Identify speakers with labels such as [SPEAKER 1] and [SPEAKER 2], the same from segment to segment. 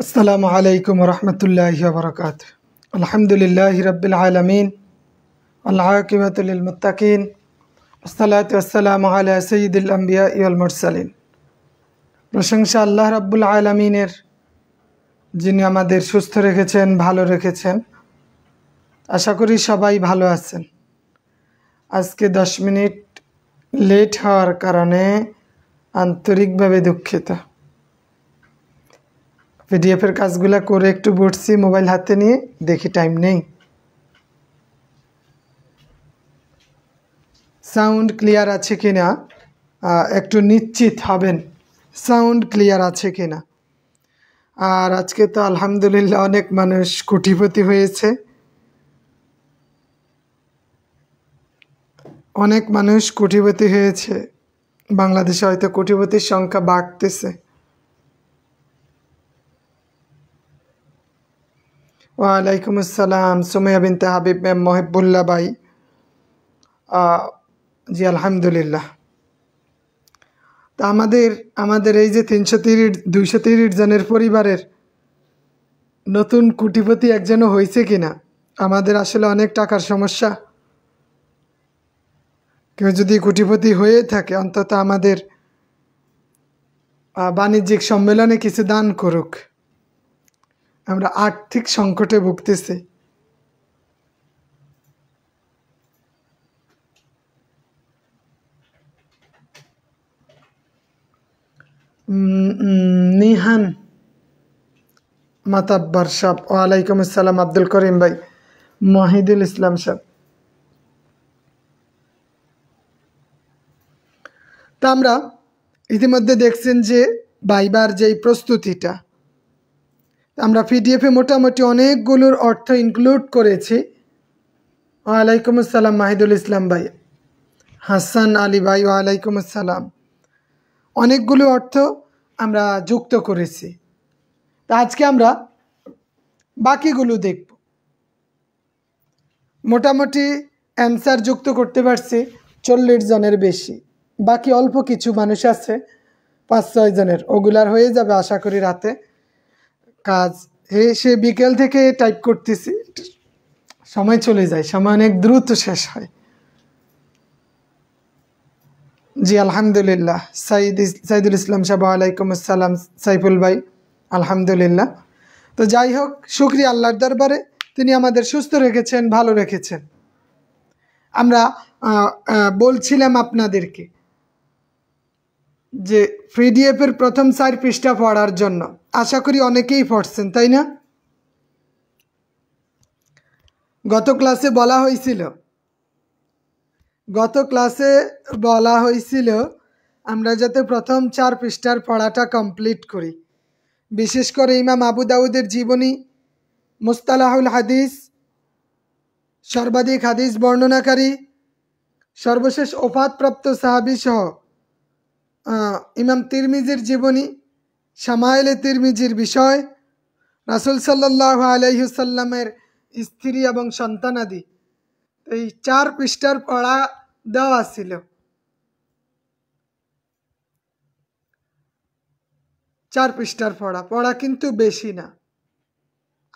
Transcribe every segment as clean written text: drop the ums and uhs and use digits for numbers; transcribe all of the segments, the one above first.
[SPEAKER 1] আসসালামু আলাইকুম রহমতুল্লাহি ওয়া বারাকাতুহু। আলহামদুলিল্লাহি রাব্বিল আলামিন ওয়াল আকিবাতু লিল মুত্তাকিন ওয়াসসালাতু ওয়াসসালামু আলা সাইয়্যিদিল আমবিয়া ওয়াল মুরসালিন। প্রশংসা আল্লাহ রাব্বুল আলামিনের, যিনি আমাদের সুস্থ রেখেছেন, ভালো রেখেছেন। আশা করি সবাই ভালো আছেন। আজকে 10 মিনিট লেট হওয়ার কারণে আন্তরিকভাবে দুঃখিত। পিডিএফের কাজগুলো করে একটু বসছি মোবাইল হাতে নিয়ে, দেখি টাইম নেই। সাউন্ড ক্লিয়ার আছে কিনা একটু নিশ্চিত হবেন, সাউন্ড ক্লিয়ার আছে কিনা। আর আজকে তো আলহামদুলিল্লাহ অনেক মানুষ কোটিপতি হয়েছে, অনেক মানুষ কোটিপতি হয়েছে। বাংলাদেশে হয়তো কোটিপতির সংখ্যা বাড়তেছে। ওয়ালাইকুম আসসালাম সুমাইয়া বিনতে হাবিব ম্যাম, মহিবুল্লাহ ভাই। জি আলহামদুলিল্লাহ। তা আমাদের এই যে 230 জনের পরিবারের নতুন কোটিপতি একজনও হয়েছে কিনা। আমাদের আসলে অনেক টাকার সমস্যা। কেউ যদি কোটিপতি হয়ে থাকে অন্তত আমাদের বাণিজ্যিক সম্মেলনে কিছু দান করুক। আমরা আর্থিক সংকটে ভুগতেছি। নিহান মাতাব্বার সাহেব, ওয়ালাইকুম আসসালাম। আব্দুল করিম ভাই, মহিদুল ইসলাম সাহেব। তা আমরা ইতিমধ্যে দেখছেন যে ভাইবার যেই প্রস্তুতিটা, আমরা পিডিএফে মোটামুটি অনেকগুলোর অর্থ ইনক্লুড করেছি। ওয়ালাইকুম আসসালাম মাহিদুল ইসলাম ভাই। হাসান আলী ভাই, ওয়ালাইকুম আসসালাম। অনেকগুলো অর্থ আমরা যুক্ত করেছি। তা আজকে আমরা বাকিগুলো দেখব। মোটামুটি অ্যান্সার যুক্ত করতে পারছি 40 জনের বেশি। বাকি অল্প কিছু মানুষ আছে 5-6 জনের, ওগুলার হয়ে যাবে আশা করি রাতে। কাজ সে বিকেল থেকে টাইপ করতেছি, সময় চলে যায়, সময় অনেক দ্রুত শেষ হয়। জি আলহামদুলিল্লাহ। সাইদুল ইসলাম সাহেব, ওয়ালাইকুম আসসালাম। সাইফুল ভাই, আলহামদুলিল্লাহ। তো যাই হোক, শুকরিয়া আল্লাহর দরবারে, তিনি আমাদের সুস্থ রেখেছেন, ভালো রেখেছেন। আমরা বলছিলাম আপনাদেরকে যে পিডিএফের প্রথম 4 পৃষ্ঠা পড়ার জন্য আশা করি অনেকেই পড়ছেন, তাই না? গত ক্লাসে বলা হয়েছিল আমরা যাতে প্রথম 4 পৃষ্ঠার পড়াটা কমপ্লিট করি। বিশেষ করে ইমাম আবু দাউদের জীবনী, মুস্তালাহুল হাদিস, সর্বাধিক হাদিস বর্ণনাকারী, সর্বশেষ ওফাতপ্রাপ্ত সাহাবী সহ ইমাম তিরমিজির জীবনী, শামায়েলে তিরমিজির বিষয়, রাসূল সাল্লাল্লাহু আলাইহি ওয়াসাল্লামের স্ত্রী এবং সন্তানাদি, এই 4 পৃষ্ঠার পড়া দেওয়া ছিল। 4 পৃষ্ঠার পড়া কিন্তু বেশি না,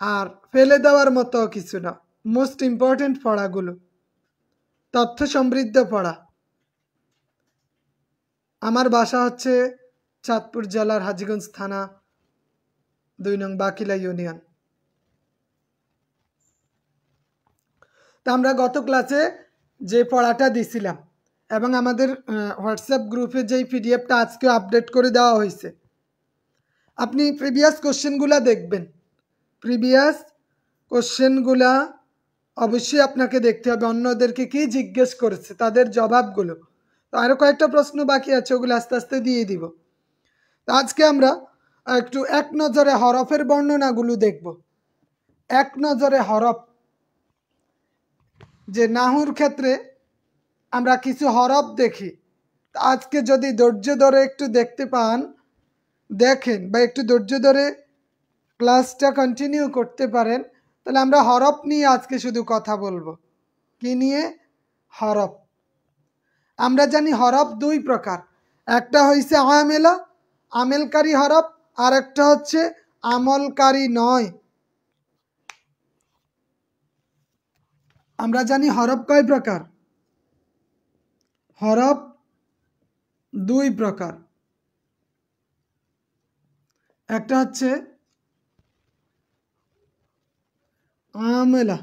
[SPEAKER 1] আর ফেলে দেওয়ার মতো কিছু না। মোস্ট ইম্পর্টেন্ট পড়াগুলো, তথ্য সমৃদ্ধ পড়া। আমার বাসা হচ্ছে চাঁদপুর জেলার হাজীগঞ্জ থানা, 2 নং বাকিলা ইউনিয়ন। তা আমরা গত ক্লাসে যে পড়াটা দিছিলাম এবং আমাদের হোয়াটসঅ্যাপ গ্রুপে যেই পিডিএফটা আজকে আপডেট করে দেওয়া হয়েছে, আপনি প্রিভিয়াস কোশ্চেনগুলা দেখবেন। প্রিভিয়াস কোশ্চেনগুলা অবশ্যই আপনাকে দেখতে হবে, অন্যদেরকে কি জিজ্ঞেস করেছে তাদের জবাবগুলো। তো আরও কয়েকটা প্রশ্ন বাকি আছে, ওগুলো আস্তে আস্তে দিয়ে দিব। তো আজকে আমরা একটু এক নজরে হরফের বর্ণনাগুলো দেখব। এক নজরে হরফ, যে নাহুর ক্ষেত্রে আমরা কিছু হরফ দেখি। আজকে যদি ধৈর্য ধরে একটু দেখতে পান, দেখেন, বা একটু ধৈর্য ধরে ক্লাসটা কন্টিনিউ করতে পারেন, তাহলে আমরা হরফ নিয়ে আজকে শুধু কথা বলবো। কি নিয়ে? হরফ। আমরা জানি হরফ 2 প্রকার, একটা হইছে আমেলা, আমেলকারী হরফ, আর একটা হচ্ছে আমলকারী নয়। আমরা জানি হরফ কয় প্রকার? হরফ দুই প্রকার। একটা হচ্ছে আমেলা,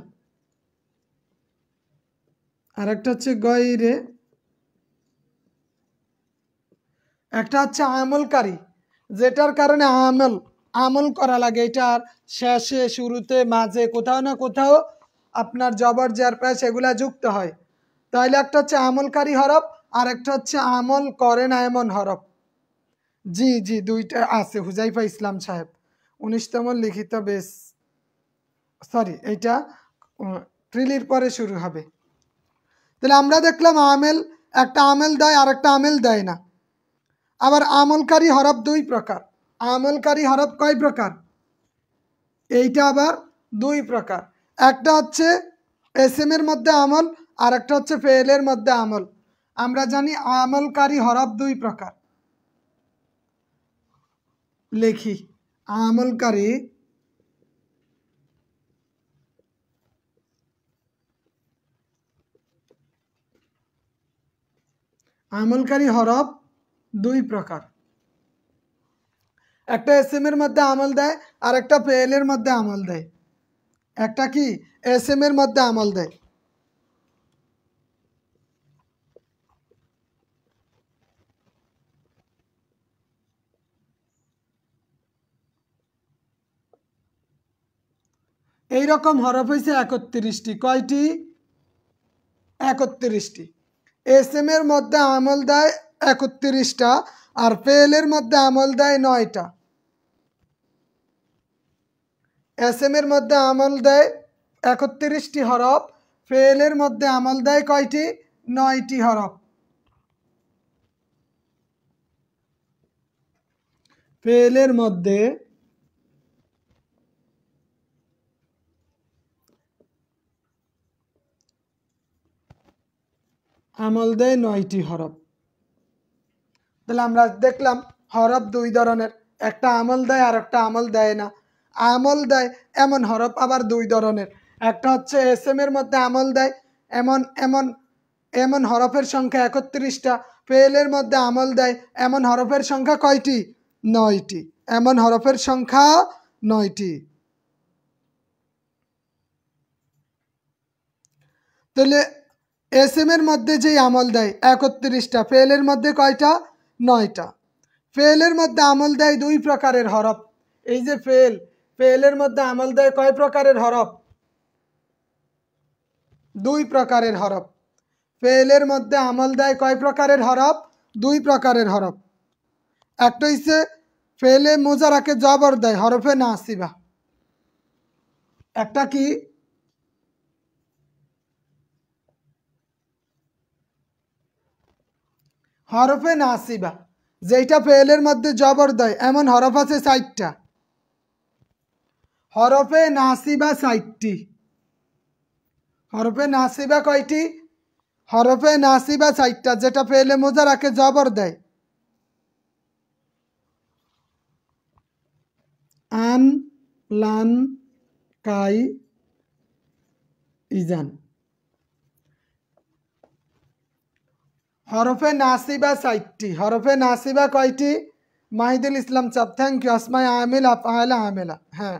[SPEAKER 1] আর একটা হচ্ছে গয়রে। একটা হচ্ছে আমলকারী, যেটার কারণে আমল করা লাগে, এটার শেষে শুরুতে মাঝে কোথাও না কোথাও আপনার জবর জের পেশ এগুলা যুক্ত হয়। তাইলে একটা হচ্ছে আমলকারী হরফ, আর একটা হচ্ছে আমল করে না এমন হরফ। জি জি, দুইটা আছে। হুজাইফা ইসলাম সাহেব 19তম লিখিত বেশ, সরি এইটা ট্রিলির পরে শুরু হবে। তাহলে আমরা দেখলাম আমেল, একটা আমেল দেয় আর একটা আমেল দেয় না। আবার আমলকারী হরফ দুই প্রকার। আমলকারী হরফ কয় প্রকার? এইটা আবার দুই প্রকার। একটা হচ্ছে এসএম এর মধ্যে আমল, আর একটা হচ্ছে ফেলের মধ্যে আমল। আমরা জানি আমলকারী হরফ দুই প্রকার। লিখি, আমলকারী হরফ দুই প্রকার। একটা এসএম এর মধ্যে আমল দেয়, আর একটা ফেলের মধ্যে আমল দেয়। একটা কি এসএম এর মধ্যে আমল দেয়। এইরকম হরফ হয়েছে 31টি। কয়টি? 31টি। এসএম এর মধ্যে আমল দেয় 31টা, আর ফেলের মধ্যে আমল দেয় 9টা। এসএম এর মধ্যে আমল দেয় 31টি হরফ, ফেলের মধ্যে আমল দেয় কয়টি? 9টি হরফ। ফেলের মধ্যে আমল দেয় 9টি হরফ। তাহলে আমরা দেখলাম হরফ দুই ধরনের, একটা আমল দেয় আর একটা আমল দেয় না। আমল দেয় এমন হরফ আবার দুই ধরনের। একটা হচ্ছে এসএম এর মধ্যে আমল দেয় এমন এমন এমন হরফের সংখ্যা 31টা। ফেলের মধ্যে আমল দেয় এমন হরফের সংখ্যা কয়টি? 9টি। এমন হরফের সংখ্যা 9টি। তাহলে এসএম এর মধ্যে যেই আমল দেয় 31টা, ফেলের মধ্যে কয়টা? 9টা। ফেলের মধ্যে আমল দেয় দুই প্রকারের হরফ। এই যে ফেলের মধ্যে আমল দেয় কয় প্রকারের হরফ? দুই প্রকারের হরফ। ফেলের মধ্যে আমল দেয় কয় প্রকারের হরফ? দুই প্রকারের হরফ। একটা হচ্ছে ফেলে মুজারাকে জবর দেয় হরফে নাসিবা। একটা কি? হরফে নাসিবা, যেটা ফেলের মধ্যে জবর দেয় এমন হরফ আছে 4টা। হরফে নাসিবা 4টি। হরফে নাসিবা কয়টি? হরফে নাসিবা 4টা, যেটা ফেলে মুজারাকে জবর দেয়। আন, লান, কাই, ইজান। হরফে নাসিবা 4টি। হরফে নাসিবা কয়টি? মাহিদুল ইসলাম চাপ, থ্যাংক ইউ। আসমায় আমিল, আফআলা, আমেলা। হ্যাঁ,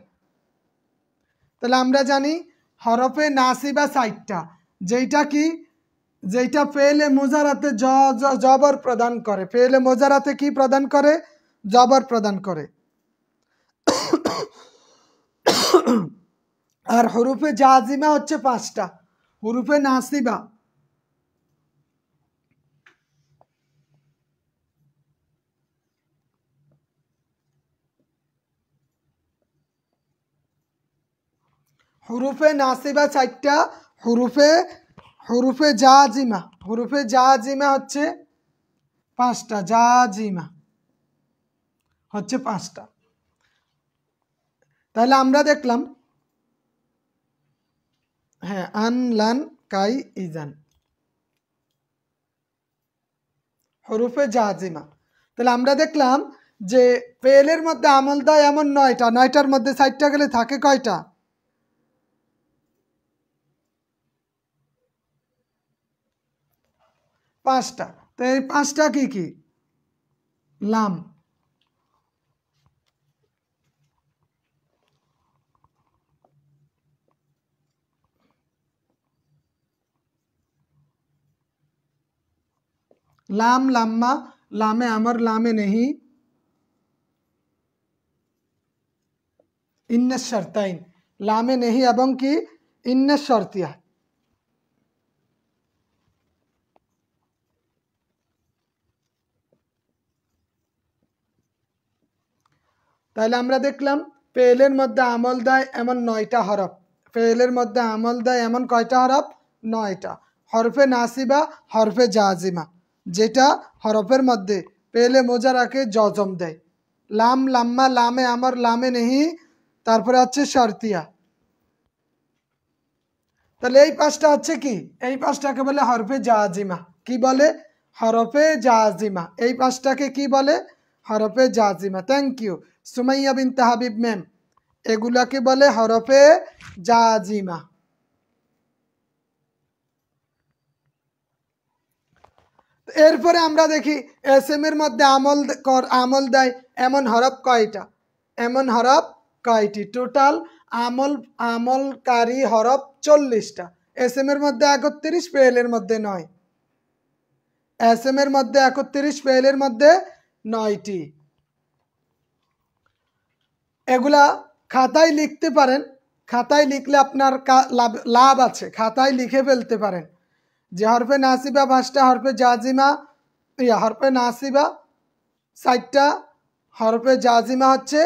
[SPEAKER 1] তাহলে আমরা জানি হরফে নাসিবা 4টা, যেটা কি? যেটা ফেলে মুজারাতে জবর প্রদান করে। ফেলে মুজারাতে কি প্রদান করে? জবর প্রদান করে। আর হরুফে জাজিমা হচ্ছে 5টা। হরুফে নাসিবা হুরুফে নাসিবা 4টা। হুরুফে জাজিমা হচ্ছে 5টা। জাজিমা হচ্ছে 5টা। তাহলে আমরা দেখলাম, হ্যাঁ, আন, লান, কাই, ইজান, হরুফে জাজিমা। তাহলে আমরা দেখলাম যে ফেলের মধ্যে আমল দেয় এমন 9টা, 9টার মধ্যে 4টা গেলে থাকে কয়টা? 5টা। তো এই 5টা কি কি? লাম, লাম, লাম্মা, লামে আমর, লামে নেহি, ইন্নে শর্তাইন, লামে নেহি এবং কি ইন্নে শর্তিয়া। তাহলে আমরা দেখলাম ফেলের মধ্যে আমল দেয় এমন 9টা হরফ। ফেলের মধ্যে আমল দেয় এমন কয়টা হরফ? 9টা। হরফে নাসিবা, হরফে জাজিমা, যেটা হরফের মধ্যে পেলে মোজারাকে জজম দেয়। লাম, লাম্মা, লামে আমর, লামে নেহি, তারপরে হচ্ছে শর্তিয়া। তাহলে এই 5টা হচ্ছে কি? এই 5টাকে বলে হরফে জাজিমা। কি বলে? হরফে জাজিমা। এই 5টাকে কি বলে? হরফে জাজিমা। থ্যাংক ইউ সুমাইয়া বিনতে হাবিব ম্যাম। এগুলাকে বলে হরফে জাজিমা। এরপরে আমরা দেখি এস এম এর মধ্যে আমল দেয় এমন হরফ কয়টা? এমন হরফ কয়টি? টোটাল আমলকারী হরফ 40টা। এস এম এর মধ্যে 31, পেয়েলের মধ্যে 9। এস এম এর মধ্যে 31, পেয়েলের মধ্যে 9টি। এগুলা খাতায় লিখতে পারেন। খাতায় লিখলে আপনার লাভ আছে, খাতায় লিখে ফেলতে পারেন যে হরফে নাসিবা 5টা, হরফে জাজিমা হরফে নাসিবা 4টা, হরফে জাজিমা হচ্ছে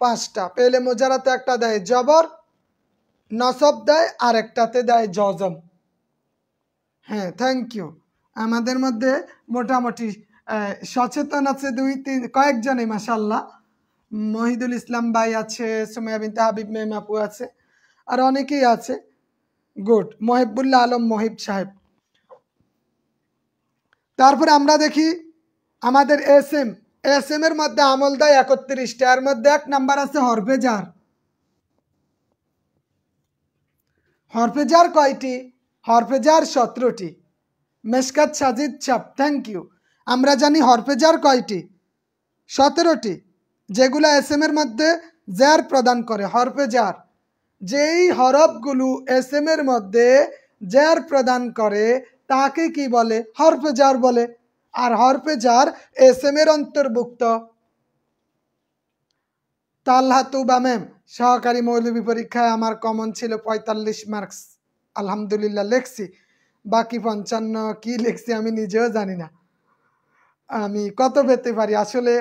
[SPEAKER 1] 5টা। পেলে মোজারাতে একটা দেয় জবর, নসব দেয়, আর একটাতে দেয় জজম। হ্যাঁ, থ্যাংক ইউ। আমাদের মধ্যে মোটামুটি সচেতন আছে কয়েকজনই মাশাল্লাহ। মহিদুল ইসলাম ভাই আছে, সুমাইয়া বিনতে হাবিব ম্যাম আপু আছে, আর অনেকেই আছে। গুড। মহিবুল্লাহ আলম মহিব সাহেব। তারপরে আমরা দেখি আমাদের এস এম এর মধ্যে আমল দেয় 31টা। এর মধ্যে 1 নাম্বার আছে হরফে জার। হরফে জার কয়টি? হরফে জার 17টি। মেশকাত সাজিদ চাপ, থ্যাংক ইউ। আমরা জানি হরফে জার কয়টি? 17টি, যেগুলো এস এম এর মধ্যে জার প্রদান করে। হরফে জার, যেই হরফগুলো এস এম এর মধ্যে জার প্রদান করে তাকে কি বলে? হরফে জার বলে। আর হরফে জার এস এম এর অন্তর্ভুক্ত। তালহাতুবা ম্যাম, সহকারী মৌলবী পরীক্ষায় আমার কমন ছিল 45 মার্কস। আলহামদুলিল্লাহ লেখছি, বাকি 55 কি লেখছি আমি নিজেও জানি না আমি কত পেতে পারি। আসলে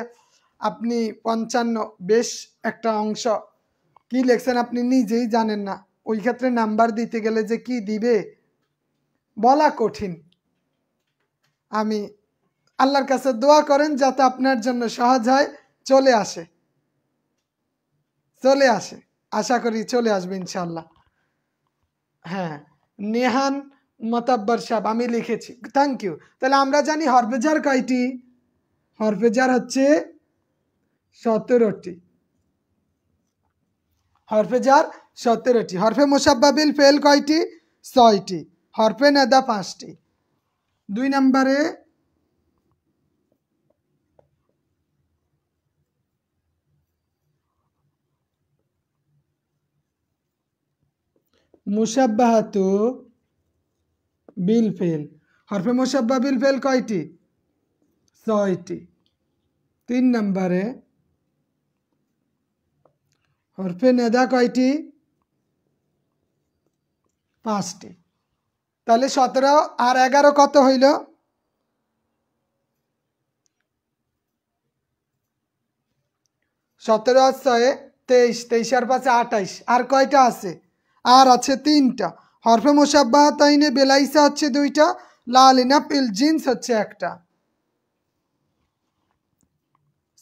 [SPEAKER 1] আপনি 55 বেশ একটা অংশ কি লেখছেন আপনি নিজেই জানেন না। ওই ক্ষেত্রে নাম্বার দিতে গেলে যে কি দিবে বলা কঠিন। আমি আল্লাহর কাছে দোয়া করেন যাতে আপনার জন্য সহজ হয়, চলে আসে, চলে আসে। আশা করি চলে আসবে ইনশাল্লাহ। হ্যাঁ, নেহান মতাব্বর সাহেব, আমি লিখেছি, থ্যাংক ইউ। তাহলে আমরা জানি হরফেজার কয়টি? হরফেজার হচ্ছে 17টি। হরফেজার 17টি। হরফে মুসাব্বাবিল ফেল কয়টি? 6টি। হরফে নেদা 5টি। 2 নম্বরে মুসাব্বাহাতু বিল ফেল। হরফে মুসাব্বা বিল ফেল কয়টি? 6টি। 3 নম্বরে হরফে নেদা কয়টি? 5টি। তাহলে 17 আর 11 কত হইল? 17 আর 6 23, 23 আর 5 28। আর কয়টা আছে? আর আছে 3টা। হরফে মুসাব্বাহাতাইনে বেলাইসা হচ্ছে 2টা, লালিনা পিল জিন্স হচ্ছে 1টা।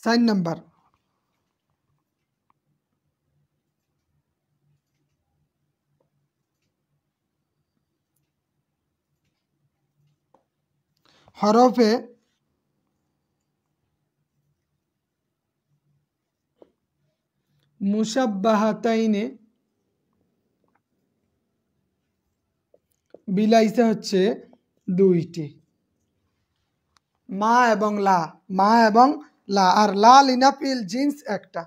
[SPEAKER 1] 4 নাম্বার হরফে মুসাব্বাহাতাইনে বিলাইসা হচ্ছে দুইটি, মা এবং লা, মা এবং লা, আর লা লিনাফিল জিন্স একটা।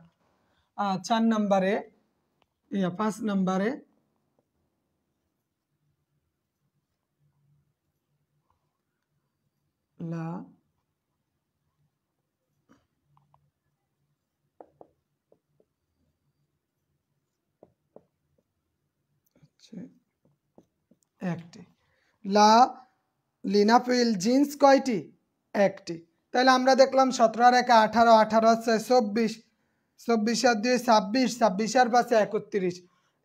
[SPEAKER 1] 4 নম্বরে 5 নম্বরে লা একটি, লা লিনাফিল জিন্স কয়টি? একটি। তাহলে আমরা দেখলাম 17 আর 1 18, 18 আছে 24, 24 আর 2 26, 26 আর 5 31।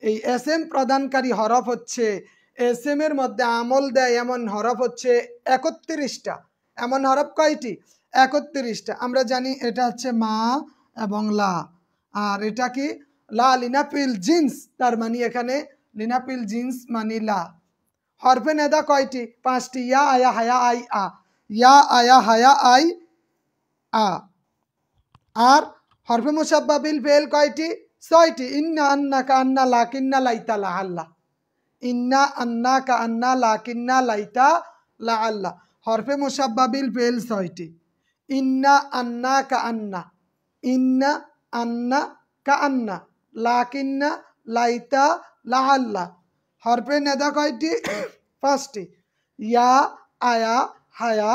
[SPEAKER 1] এই এস এম প্রদানকারী হরফ হচ্ছে, এস এম এর মধ্যে আমল দেয় এমন হরফ হচ্ছে 31টা। এমন হরফ কয়টি? 31টা। আমরা জানি এটা হচ্ছে মা এবং লা, আর এটা কি লা লিনাফিল জিন্স, তার মানে এখানে লিনাফিল জিন্স মানে লা। হরফে নেদা কয়টি? 5টি, ইয়া আয়া হায়া আই আ, ইয়া আয়া হায়া আই আ। আর হরফে মুসাব্বাবিল ফেল কয়টি? 6টি, ইন্না আন্না কা আন্না লাকিন্না লাইতা লা আল্লাহ, ইন্না আন্না কা আন্না লাকিন্না লাইতা লা আল্লাহ। হরফে মুসাব্বাবিল ফেল 6টি, ইন্না আন্না কা আন্না, ইন্না আন্না কা আন্না, লাকিন্না লাইতা লা আল্লাহ। হরফে নেদা কয়টি? 5টি, ইয়া আয়া হায়া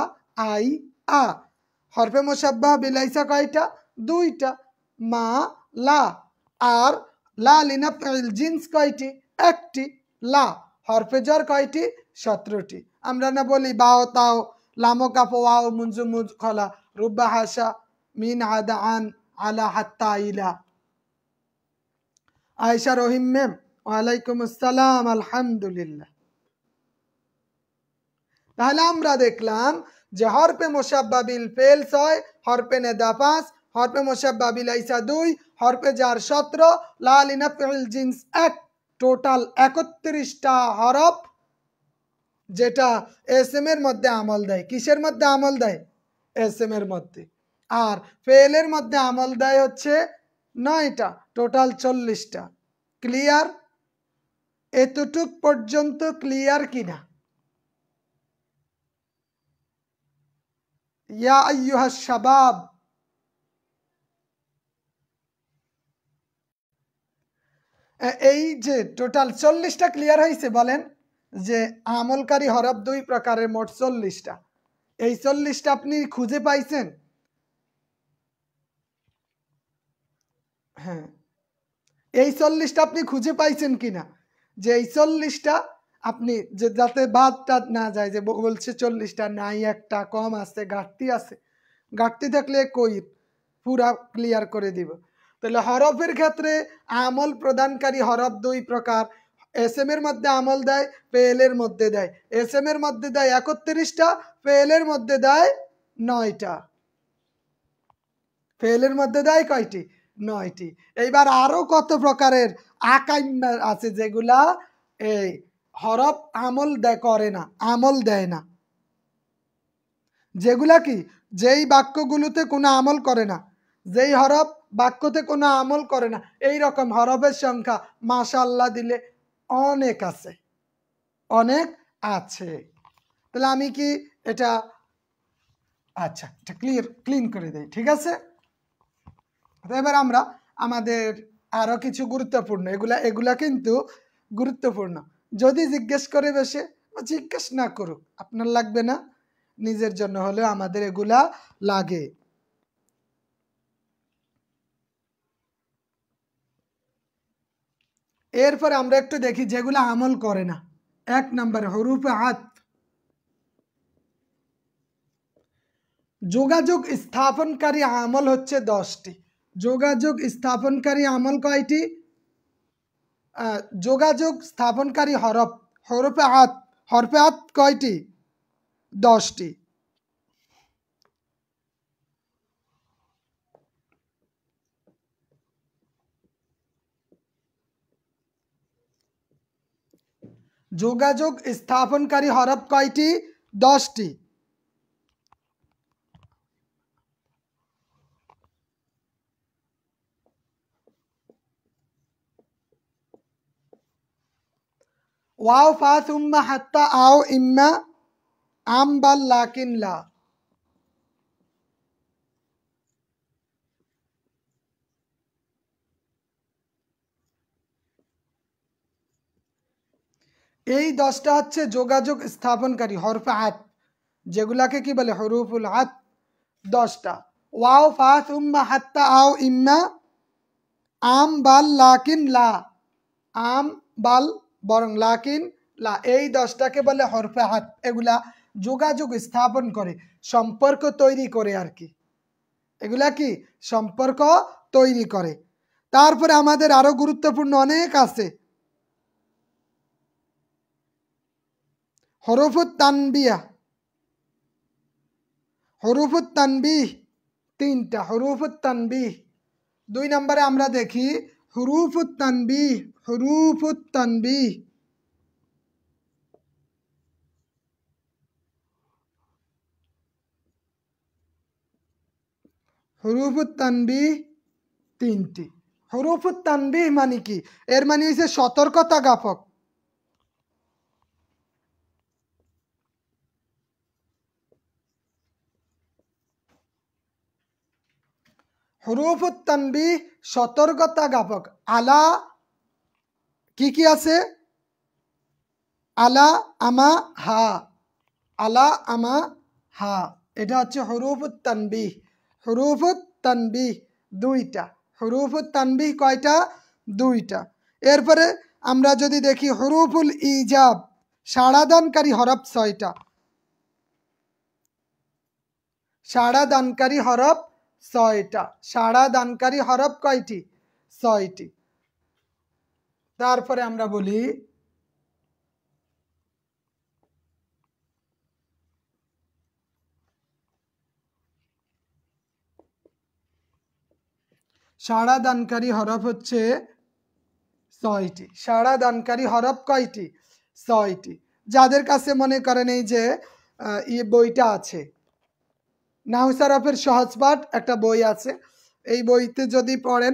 [SPEAKER 1] আই আ। হরফে মুসাব্বাহ বিলাইসা কয়টা? 2টা, মা লা। আর লা লিনাফিল জিন্স কয়টি? একটি, লা। হরফে জর কয়টি? 17টি। আমরা না বলি বাও তাও লামো কাফো ওয়াও মুনজু মুজ খলা রুব্বা হাসা মিন আদা আন আলা হাত্তা ইলা। আয়েশা রহিম ম্যাম, ওয়ালাইকুম আসসালাম, আলহামদুলিল্লাহ। তাহলে আমরা দেখলাম যে হরফে মুসাব্বাবিল ফেল 6, হরফে নেদা 5, হরফে মুসাব্বাবিল আইসা 2, হরফে জার 17, লা লিনাফিল জিন্স 1, টোটাল 31টা হরফ যেটা এস এম এর মধ্যে আমল দেয়। কিসের মধ্যে আমল দেয়? এস এম এর মধ্যে। আর ফেলের মধ্যে আমল দেয় হচ্ছে 9টা, টোটাল 40টা। ক্লিয়ার? এতটুক পর্যন্ত ক্লিয়ার কিনা? ইয়া আইয়ুহাস শাবাব, এই যে টোটাল 40টা ক্লিয়ার হয়েছে? বলেন যে আমলকারী হরফ 2 প্রকারের, মোট 40টা। এই 40টা আপনি খুঁজে পাইছেন? হ্যাঁ, এই 40টা আপনি খুঁজে পাইছেন কিনা? যে এই 40টা আপনি, যে যাতে বাদটা না যায়, যে বলছে 40টা নাই, একটা কম আছে, ঘাটতি আছে। ঘাটতি থাকলে কই পুরা ক্লিয়ার করে দিব। তাহলে হরফের ক্ষেত্রে আমল প্রদানকারী হরফ 2 প্রকার। এস এম এর মধ্যে আমল দেয়, ফেল এর মধ্যে দেয়। এস এম এর মধ্যে দেয় 31টা, ফেল এর মধ্যে দেয় 9টা। ফেল এর মধ্যে দেয় কয়টি? 9টি। এইবার আরো কত প্রকারের আকাইম আছে যেগুলা এই হরফ আমল করে না, আমল দেয় না। যেগুলা কি, যেই বাক্যগুলোতে কোনো আমল করে না, যেই হরফ বাক্যতে কোনো আমল করে না, এই রকম হরফের সংখ্যা মাশাআল্লাহ দিলে অনেক আছে, অনেক আছে। তাহলে আমি কি এটা, আচ্ছা, এটা ক্লিন করে দেই, ঠিক আছে? এবার আমরা আমাদের আরো কিছু গুরুত্বপূর্ণ, এগুলা কিন্তু গুরুত্বপূর্ণ। যদি জিজ্ঞেস করে বসে, জিজ্ঞেস না করুক, আপনার লাগবে না, নিজের জন্য হলেও আমাদের এগুলা লাগে। এরপরে আমরা একটু দেখি যেগুলো আমল করে না। 1 নম্বরে হরুফে আতফ, যোগাযোগ স্থাপনকারী আমল হচ্ছে 10টি। যোগাযোগ স্থাপনকারী আমল কয়টি? যোগাযোগ স্থাপনকারী হরফ, হরফে আতফ কয়টি? 10টি। যোগাযোগ স্থাপনকারী হরফ কয়টি? 10টি। ওয়াও ফা সুম্মা হাত্তা আও ইম্মা আম বাল লাকিন লা। এই 10টা হচ্ছে যোগাযোগ স্থাপনকারী হরফে আত, যেগুলাকে কি বলে হরুফুল আত। 10টা ওয়াও ফা সুম্মা হাত্তা আও ইম্মা আম বাল লাকিন লা, আম বাল বরং লাকিন লা, এই 10টাকে বলে হরফে হাত। এগুলা যোগাযোগ স্থাপন করে, সম্পর্ক তৈরি করে আর কি। এগুলা কি সম্পর্ক তৈরি করে। তারপরে আমাদের আরো গুরুত্বপূর্ণ অনেক আছে। হরফুত তানবিয়া, হরুফুত তানবিহ 3টা, হরুফুত তানবিহ। 2 নম্বরে আমরা দেখি হুরুফুত তানবিহ, হুরুফুত তানবিহ। হুরুফুত তানবিহ 3টি। হুরুফুত তানবিহ মানে কি? এর মানে হচ্ছে সতর্কতা জ্ঞাপক। হুরুফুত তানবিহ সতর্কতা জ্ঞাপক। আলা কি কি আছে? আলা, আমা, হা, আলা, আমা, হা, এটা হচ্ছে হুরুফুত তানবিহ। হুরুফুত তানবিহ 2টা। হুরুফুত তানবিহ কয়টা? 2টা। এরপরে আমরা যদি দেখি হুরুফুল ইজাব, সাড়াদানকারী হরফ 6টা। সাড়াদানকারী হরফ 6টা। সাড়াদানকারী হরফ কয়টি? 6টি। তারপরে আমরা বলি সাড়াদানকারী হরফ হচ্ছে 6টি। সাড়াদানকারী হরফ কয়টি? 6টি। যাদের কাছে মনে করেন এই যে বইটা আছে, নাহু সরফের সহজ পাঠ একটা বই আছে, এই বইতে যদি পড়েন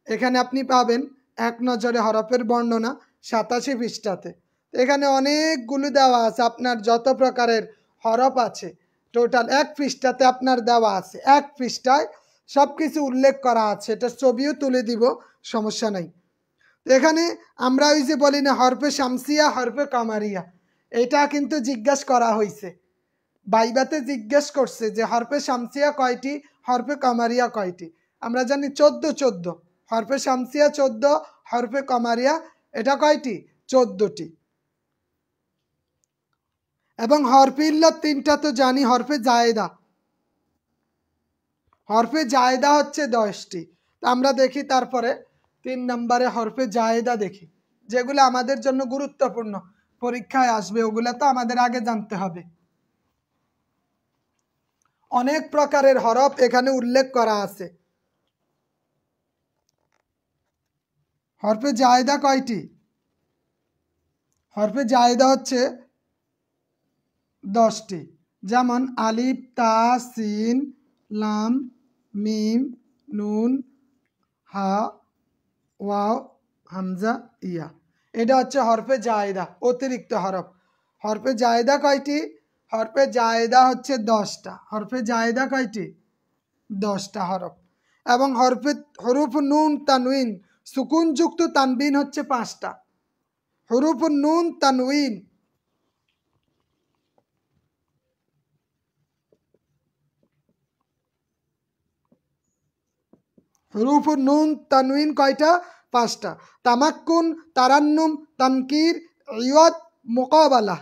[SPEAKER 1] এখানে আপনি পাবেন এক নজরে হরফের বর্ণনা 87 পৃষ্ঠাতে। এখানে অনেকগুলো দেওয়া আছে, আপনার যত প্রকারের হরফ আছে টোটাল 1 পৃষ্ঠাতে আপনার দেওয়া আছে। 1 পৃষ্ঠায় সব কিছু উল্লেখ করা আছে, এটা ছবিও তুলে দিব, সমস্যা নাই। এখানে আমরা ওই যে বলি না হরফে শামসিয়া, হরফে কামারিয়া, এটা কিন্তু জিজ্ঞাসা করা হয়েছে, বাইবাতে জিজ্ঞেস করছে যে হরফে শামসিয়া কয়টি, হরফে কামারিয়া কয়টি। আমরা জানি 14 হরফে শামসিয়া 14, হরফে কামারিয়া এটা কয়টি? 14টি। এবং হরফে ইল্লাত 3টা তো জানি, হরফে জায়েদা, হরফে জায়েদা হচ্ছে 10টি। আমরা দেখি তারপরে 3 নম্বরে হরফে জায়েদা দেখি, যেগুলো আমাদের জন্য গুরুত্বপূর্ণ, পরীক্ষায় আসবে, ওগুলা তো আমাদের আগে জানতে হবে। অনেক প্রকারের হরফ এখানে উল্লেখ করা আছে। হরফে জায়েদা কয়টি? হরফে জায়েদা হচ্ছে 10টি। যেমন আলিফ, তা, সিন, লাম, মিম, নুন, হা, ওয়াও, হামজা, ইয়া, এটা হচ্ছে হরফে জায়েদা, অতিরিক্ত হরফ। হরফে জায়েদা কয়টি? হরফে জায়েদা হচ্ছে 10টা। হরফে জায়েদা কয়টি? 10টা হরফ। এবং হরুফ নুন তানউইন সুকুনযুক্ত তানবিন হচ্ছে 5টা। হরুফ নুন তানউইন, হরুফ নুন তানউইন কয়টা? 5টা। তামাক্কুন, তারান্নুম, তানকির, ইওয়াদ, মুকাবালা।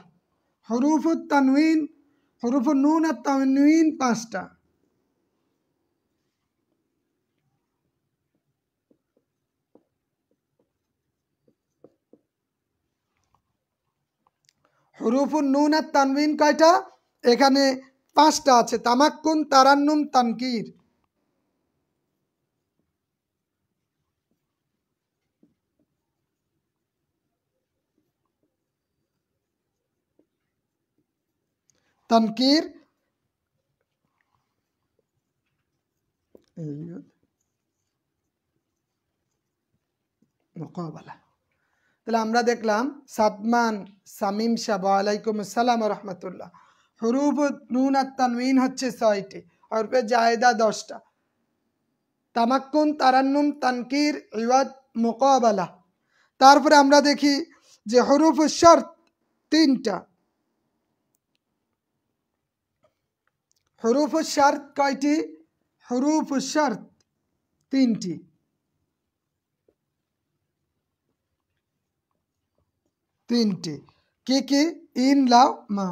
[SPEAKER 1] হরুফ তানউইন, হরুফ নুন আর তানউইন 5টা। হরুফ নুন আর তানউইন কয়টা? এখানে 5টা আছে, তামাক্কুন, তারান্নুম, তানকির। তানকির, মুকাবালা। তাহলে আমরা দেখলাম সাদমান, সামিম শাহ, ওয়ালাইকুম আসসালাম রহমতুল্লাহ। হুরুফ নুন আর তানবিন হচ্ছে 6টি, হরফে জায়েদা 10টা। তামাক্কুন, তারান্নুম, তানকির, ইওয়াদ, মুকাবালা। তারপরে আমরা দেখি যে হুরুফ শর্ত 3টা। হুরুফ শর্ত কয়টি? হুরুফ শর্ত 3টি। কি কি? ইন, লাও, মা।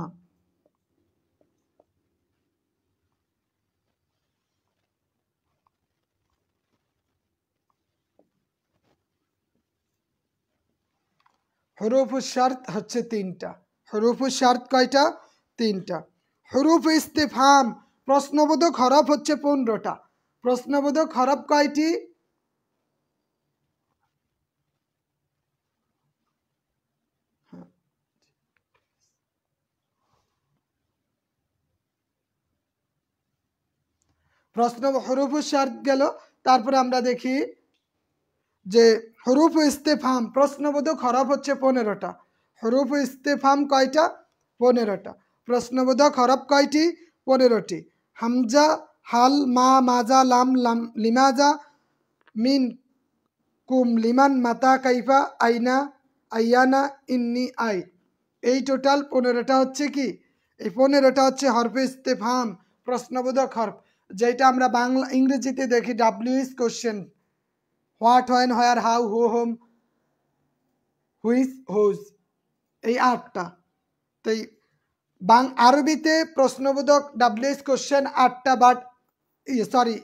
[SPEAKER 1] হুরুফ শর্ত হচ্ছে 3টা। হুরুফ শর্ত কয়টা? 3টা। হুরুফ ইস্তিফহাম প্রশ্নবোধক হরফ হচ্ছে 15টা। প্রশ্নবোধক হরফ কয়টি? প্রশ্ন হুরুফ শর্ত গেল। তারপরে আমরা দেখি যে হুরুফ ইস্তিফহাম প্রশ্নবোধক হরফ হচ্ছে 15টা। হুরুফ ইস্তিফহাম কয়টা? 15টা। প্রশ্নবোধক হরফ কয়টি? 15টি। হামজা, হাল, মা, মাজা, লাম, লিমাজা, মিন, কুম, লিমান, মাতা, কাইফা, আইনা, আইয়ানা, ইন্নি, আই। এই টোটাল 15টা হচ্ছে কি? এই 15টা হচ্ছে হরফে ইস্তিফহাম প্রশ্নবোধক হরফ, যেটা আমরা বাংলা ইংরেজিতে দেখি ডাব্লিউএস question, what, when, where, how, who, whom, which, whose. এই 8টা। তো আরবিতে প্রশ্নবোধক ডাব্লিউএস কোশ্চেন 8টা, বাট সরি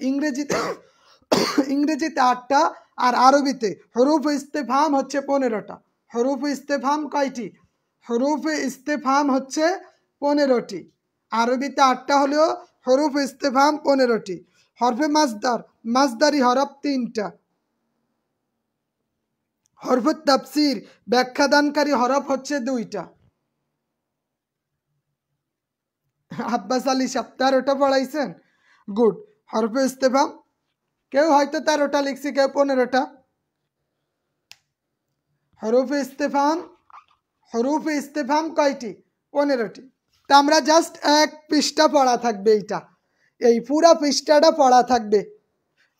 [SPEAKER 1] ইংরেজিতে 8টা, আর আরবিতে হরুফ ইস্তেফাম হচ্ছে 15টা। হরুফ ইস্তেফাম কয়টি? হরুফ ইস্তেফাম হচ্ছে 15টি। আরবিতে 8টা হলেও হরুফ ইস্তেফাম 15টি। হরফে মাজদার, মাজদারি হরফ 3টা। হরফ তাফসির ব্যাখ্যাদানকারী হরফ হচ্ছে 2টা। আব্বাস আলী সাপ্তার ওটা পড়াইছেন? গুড। হরফে ইস্তেফাম কেউ হয়তো 13টা লিখছি, কেউ 15টা। হরফে ইস্তেফাম কয়টি? 15টি। তা আমরা জাস্ট এক পৃষ্ঠা পড়া থাকবে, এইটা এই পুরা পৃষ্ঠাটা পড়া থাকবে।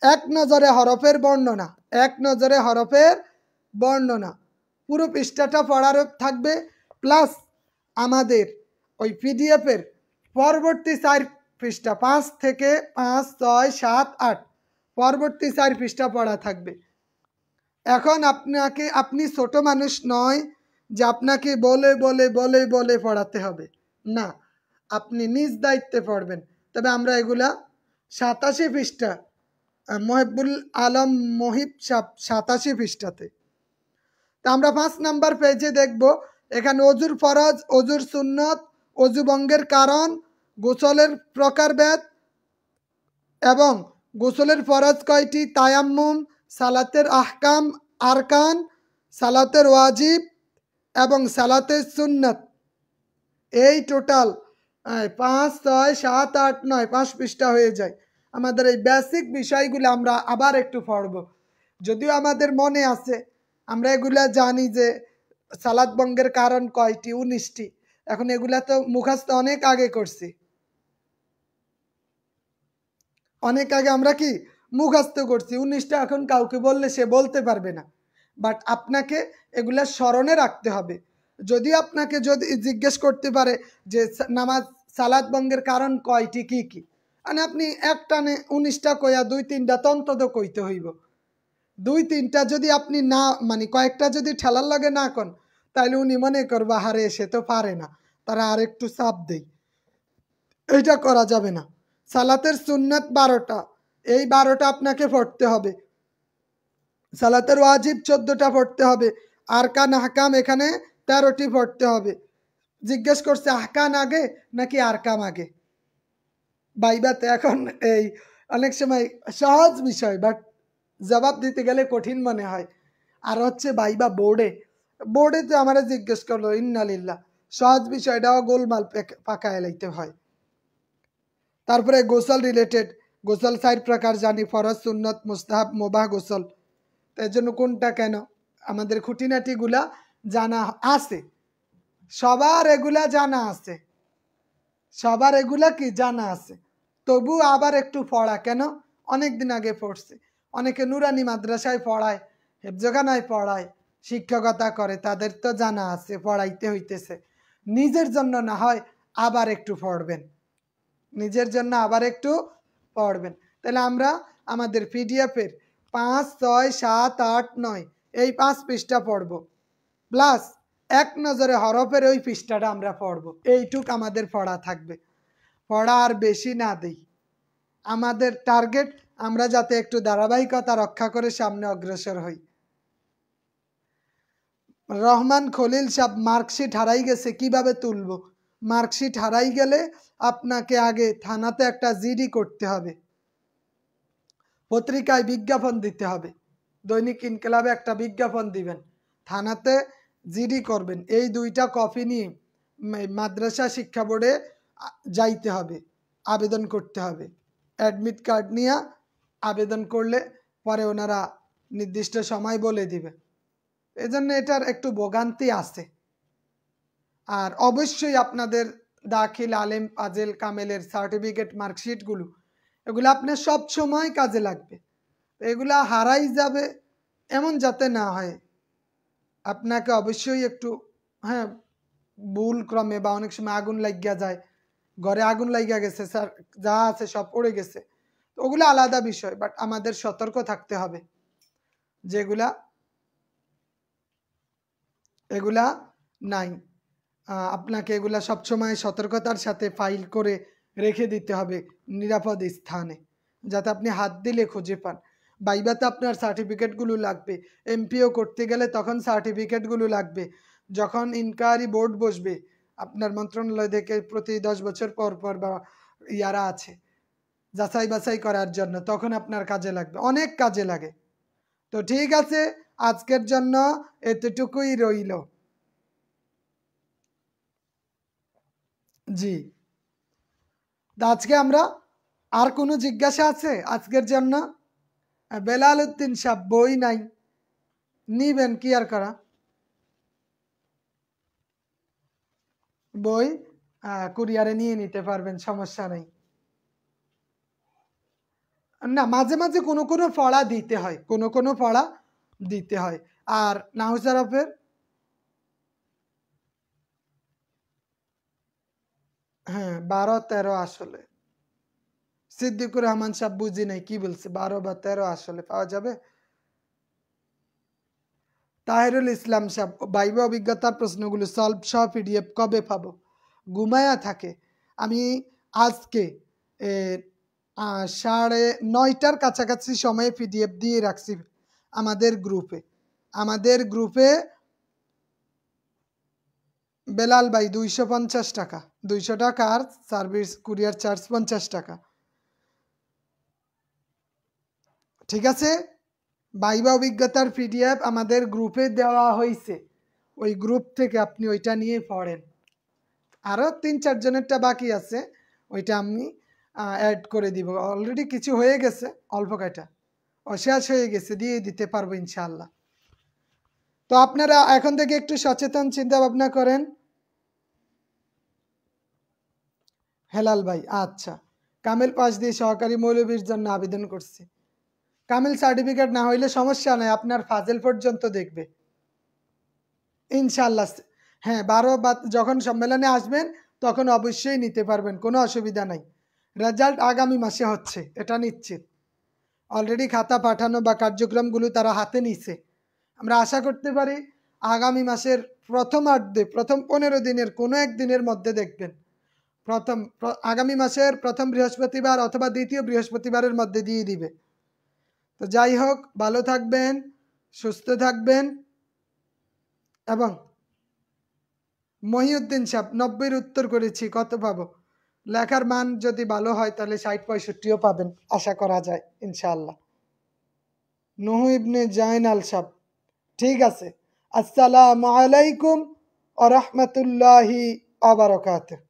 [SPEAKER 1] এক নজরে হরফের বর্ণনা, এক নজরে হরফের বর্ণনা পুরো পৃষ্ঠাটা পড়ার থাকবে। প্লাস আমাদের ওই পিডিএফের পরবর্তী 4 পৃষ্ঠা, 5 থেকে 5, 6, 7, 8 পরবর্তী 4 পৃষ্ঠা পড়া থাকবে। এখন আপনি ছোট মানুষ নয় যে আপনাকে বলে বলে বলে বলে পড়াতে হবে, না, আপনি নিজ দায়িত্বে পড়বেন। তবে আমরা এগুলা 87 পৃষ্ঠা, মহিবুল আলম মহিব 87 পৃষ্ঠাতে। তা আমরা 5 নাম্বার পেজে দেখব, এখানে অজুর ফরজ, অজুর সুন্নত, অজু ভঙ্গের কারণ, গোসলের প্রকারভেদ এবং গোসলের ফরজ কয়টি, তায়াম্মুম, সালাতের আহকাম, আরকান, সালাতের ওয়াজিব এবং সালাতের সুন্নত। এই টোটাল 5, 6, 7, 8, 9 5 পৃষ্ঠা হয়ে যায়। আমাদের এই বেসিক বিষয়গুলো আমরা আবার একটু পড়ব, যদিও আমাদের মনে আছে, আমরা এগুলা জানি যে সালাত ভঙ্গের কারণ কয়টি, 19টি। এখন এগুলা তো মুখস্থ অনেক আগে করছি, অনেক আগে আমরা কি মুখস্থ করছি 19টা। এখন কাউকে বললে সে বলতে পারবে না, বাট আপনাকে এগুলা স্মরণে রাখতে হবে। যদি আপনাকে যদি জিজ্ঞেস করতে পারে যে নামাজ সালাত ভঙ্গের কারণ কয়টি, কি কি, মানে আপনি এক টানে 19টা কইয়া 2-3টা তন্তত কইতে হইব। 2-3টা যদি আপনি না মানে কয়েকটা যদি ঠেলার লাগে না কন, তাইলে উনি মনে করবা হারে সে তো পারে না, তারা আর একটু চাপ দেই। এইটা করা যাবে না। সালাতের সুন্নাত 12টা, এই 12টা আপনাকে পড়তে হবে। সালাতের ওয়াজিব 14টা পড়তে হবে। আরকান আহকাম এখানে 13টি পড়তে হবে। জিজ্ঞেস করছে আহকান আগে নাকি আরকাম আগে বাইবাতে। এখন এই অনেক সময় সহজ বিষয়, বাট জবাব দিতে গেলে কঠিন মনে হয়। আর হচ্ছে বাইবা বোর্ডে তো আমার জিজ্ঞেস করলো, ইন্নালিল্লাহ, সহজ বিষয়টাও গোলমাল পাকায় লাইতে হয়। তারপরে গোসল রিলেটেড, গোসল 4 প্রকার জানি, ফরজ, সুন্নত, মুস্তাহাব, মুবাহ গোসল। তাই জন্য কোনটা কেন আমাদের খুঁটিনাটিগুলা জানা আছে, সবার এগুলা জানা আছে, সবার এগুলা কি জানা আছে, তবু আবার একটু পড়া। কেন? অনেক দিন আগে পড়ছে, অনেকে নুরানি মাদ্রাসায় পড়ায়, হেফজখানায় পড়ায়, শিক্ষকতা করে, তাদের তো জানা আছে, পড়াইতে হইতেছে। নিজের জন্য না হয় আবার একটু পড়বেন, নিজের জন্য আবার একটু পড়বেন। তাহলে আমরা আমাদের পিডিএফের 5, 6, 7, 8, 9 এই 5 পৃষ্ঠা পড়ব, প্লাস এক নজরে হরফের ওই পৃষ্ঠাটা আমরা পড়ব। এইটুক আমাদের পড়া থাকবে, পড়া আর বেশি না দেই। আমাদের টার্গেট আমরা যাতে একটু ধারাবাহিকতা রক্ষা করে সামনে অগ্রসর হই। রহমান খলিল সাহেব মার্কশিট হারাই গেছে, কিভাবে তুলব? মার্কশিট হারাই গেলে আপনাকে আগে থানাতে একটা জিডি করতে হবে, পত্রিকায় বিজ্ঞাপন দিতে হবে, দৈনিক ইনকিলাবে একটা বিজ্ঞাপন দিবেন, থানাতে জিডি করবেন। এই 2টা কপি নিয়ে মাদ্রাসা শিক্ষা বোর্ডে যাইতে হবে, আবেদন করতে হবে। অ্যাডমিট কার্ড নিয়ে আবেদন করলে পরে ওনারা নির্দিষ্ট সময় বলে দিবে। এজন্য এটার একটু ভোগান্তি আছে। আর অবশ্যই আপনাদের দাখিল, আলেম, ফাজেল, কামেলের সার্টিফিকেট, মার্কশিটগুলো এগুলো আপনার সব সময় কাজে লাগবে। এগুলা হারাই যাবে এমন যাতে না হয়, আপনাকে অবশ্যই একটু, হ্যাঁ, ভুল ক্রমে বা অনেক সময় আগুন লাগিয়া যায়, ঘরে আগুন লাগিয়া গেছে, স্যার যা আছে সব পড়ে গেছে, ওগুলো আলাদা বিষয়, বাট আমাদের সতর্ক থাকতে হবে যেগুলা এগুলা নাই। আপনাকে এগুলা সবসময় সতর্কতার সাথে ফাইল করে রেখে দিতে হবে নিরাপদ স্থানে, যাতে আপনি হাত দিলে খুঁজে পান। বাইবাতে আপনার সার্টিফিকেটগুলো লাগবে, এমপিও করতে গেলে তখন সার্টিফিকেটগুলো লাগবে। যখন ইনকোয়ারি বোর্ড বসবে আপনার মন্ত্রণালয় থেকে প্রতি 10 বছর পর পর, বা ইয়ারা আছে যাচাই বাছাই করার জন্য, তখন আপনার কাজে লাগবে, অনেক কাজে লাগে। তো ঠিক আছে, আজকের জন্য এতটুকুই রইল। জি, আজকে আমরা, আর কোনো জিজ্ঞাসা আছে আজকের জন্য? বেলাল উদ্দিন সাহেব, বই নাই, নিবেন কি আর করা? বই কুরিয়ারে নিয়ে নিতে পারবেন, সমস্যা নেই। না, মাঝে মাঝে কোনো কোনো পড়া দিতে হয়, কোনো কোনো পড়া দিতে হয়। আর নাহু শরফের, হ্যাঁ, 12, 13 আসলে সিদ্দিকুর রহমান সাহেব বুঝি নাই কি বলছে, 12 বা 13 আসলে পাওয়া যাবে? তাহিরুল ইসলাম সাহেব, বাইবা অভিজ্ঞতার প্রশ্নগুলো সলভ সহ পিডিএফ কবে পাবো? ঘুমায়া থাকে। আমি আজকে 9:30টার কাছাকাছি সময়ে পিডিএফ দিয়ে রাখছি আমাদের গ্রুপে। আমাদের গ্রুপে বেলাল ভাই 250 টাকা, 200 টাকার সার্ভিস কুরিয়ার চার্জ, 50 টাকা, ঠিক আছে? বাইবা অভিজ্ঞতার পিডিএফ আমাদের গ্রুপে দেওয়া হয়েছে, ওই গ্রুপ থেকে আপনি ওইটা নিয়ে পড়েন। আরও 3-4 জনেরটা বাকি আছে, ওইটা আমি অ্যাড করে দিব। অলরেডি কিছু হয়ে গেছে, অল্প কয়টা শেষ হয়ে গেছে, দিয়ে দিতে পারবো ইনশাআল্লাহ। তো আপনারা এখন থেকে একটু সচেতন চিন্তা ভাবনা করেন। হেলাল ভাই, আচ্ছা, কামেল পাশ দিয়ে সহকারী মৌলবীর জন্য আবেদন করছি। কামেল সার্টিফিকেট না হইলে সমস্যা নাই, আপনার ফাজেল পর্যন্ত দেখবে ইনশাআল্লাহ। হ্যাঁ, 12 বা যখন সম্মেলনে আসবেন তখন অবশ্যই নিতে পারবেন, কোনো অসুবিধা নাই। রেজাল্ট আগামী মাসে হচ্ছে, এটা নিশ্চিত। অলরেডি খাতা পাঠানো বা কার্যক্রমগুলো তারা হাতে নিছে। আমরা আশা করতে পারি আগামী মাসের প্রথমার্ধে, প্রথম 15 দিনের কোনো এক দিনের মধ্যে দেখবেন, আগামী মাসের প্রথম বৃহস্পতিবার অথবা দ্বিতীয় বৃহস্পতিবারের মধ্যে দিয়ে দিবে। তো যাই হোক, ভালো থাকবেন, সুস্থ থাকবেন। এবং মহিউদ্দিন সাহেব, 90-এর উত্তর করেছি, কত পাবো? লেখার মান যদি ভালো হয় তাহলে 60-65ও পাবেন, আশা করা যায় ইনশাআল্লাহ। নুহু ইবনে জায়নাল সাহেব, ঠিক আছে। আসসালামু আলাইকুম ওয়া রাহমাতুল্লাহি ওয়া বারাকাতুহু।